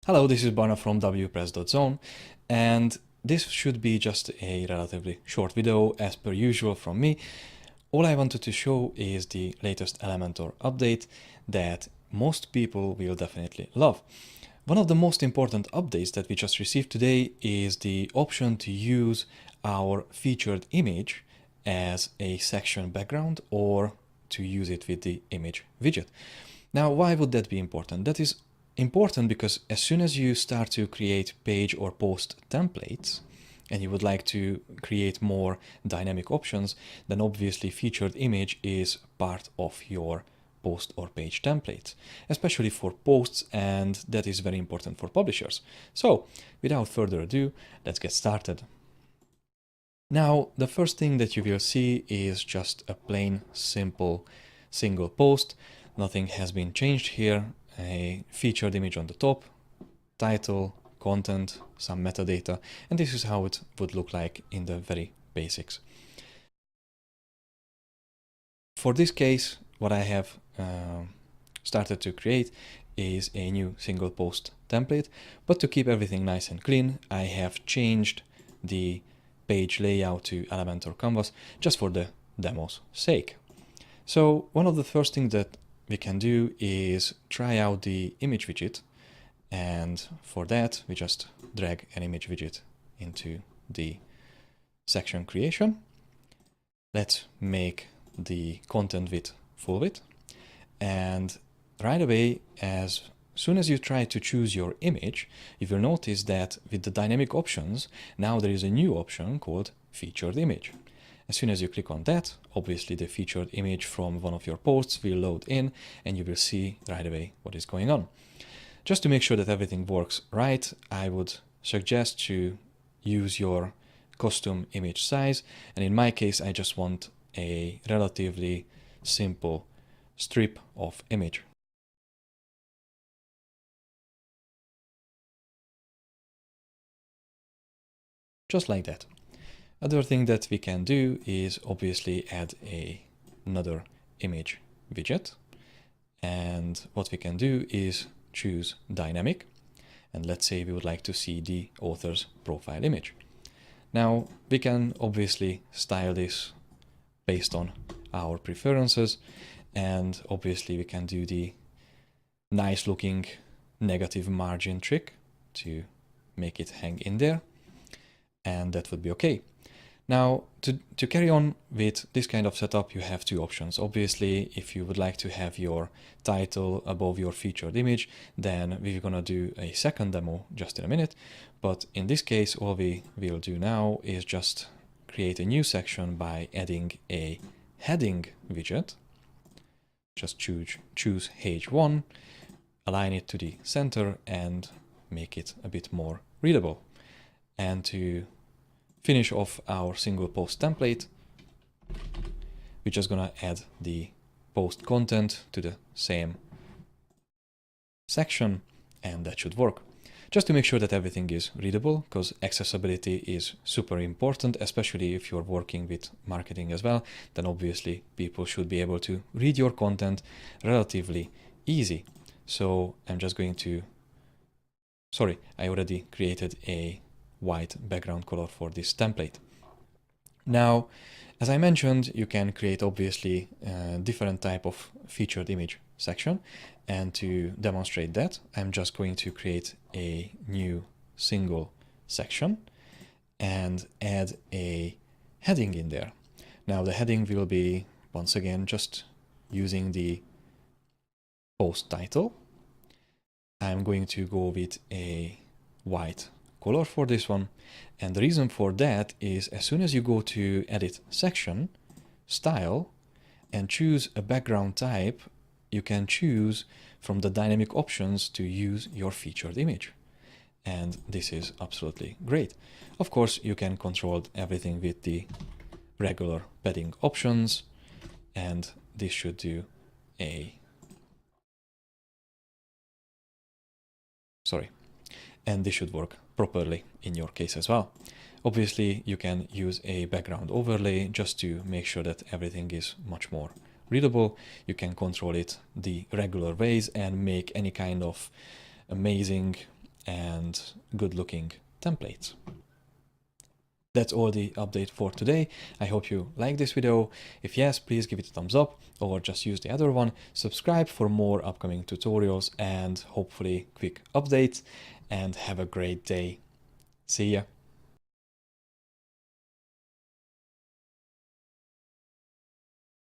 Hello, this is Barna from wpress.zone, and this should be just a relatively short video as per usual from me. All I wanted to show is the latest Elementor update that most people will definitely love. One of the most important updates that we just received today is the option to use our featured image as a section background or to use it with the image widget. Now, why would that be important? That is important because as soon as you start to create page or post templates and you would like to create more dynamic options, then obviously featured image is part of your post or page templates, especially for posts, and that is very important for publishers. So without further ado, let's get started. Now, the first thing that you will see is just a plain, simple, single post. Nothing has been changed here. A featured image on the top, title, content, some metadata, and this is how it would look like in the very basics. For this case, what I have started to create is a new single post template, but to keep everything nice and clean, I have changed the page layout to Elementor Canvas just for the demo's sake. So one of the first things that we can do is try out the image widget, and for that we just drag an image widget into the section creation. Let's make the content width full width, and right away, as soon as you try to choose your image, you will notice that with the dynamic options, now there is a new option called featured image. As soon as you click on that, obviously the featured image from one of your posts will load in and you will see right away what is going on. Just to make sure that everything works right, I would suggest to use your custom image size, and in my case I just want a relatively simple strip of image. Just like that. Other thing that we can do is obviously add another image widget, and what we can do is choose dynamic, and let's say we would like to see the author's profile image. Now we can obviously style this based on our preferences, and obviously we can do the nice looking negative margin trick to make it hang in there, and that would be okay. Now, to carry on with this kind of setup, you have two options. Obviously, if you would like to have your title above your featured image, then we're gonna do a second demo just in a minute. But in this case, all we will do now is just create a new section by adding a heading widget. Just choose H1, align it to the center, and make it a bit more readable. And to finish off our single post template, we're just gonna add the post content to the same section, and that should work. Just to make sure that everything is readable, because accessibility is super important, especially if you're working with marketing as well, then obviously people should be able to read your content relatively easy. So I'm just going to, sorry, I already created a white background color for this template. Now, as I mentioned, you can create obviously a different type of featured image section, and to demonstrate that, I'm just going to create a new single section and add a heading in there. Now the heading will be, once again, just using the post title. I'm going to go with a white color for this one, and the reason for that is as soon as you go to edit section, style, and choose a background type, you can choose from the dynamic options to use your featured image, and this is absolutely great. Of course, you can control everything with the regular padding options, and this should do and this should work properly in your case as well. Obviously, you can use a background overlay just to make sure that everything is much more readable. You can control it the regular ways and make any kind of amazing and good looking templates. That's all the update for today. I hope you like this video. If yes, please give it a thumbs up or just use the other one. Subscribe for more upcoming tutorials and hopefully quick updates, and have a great day. See ya.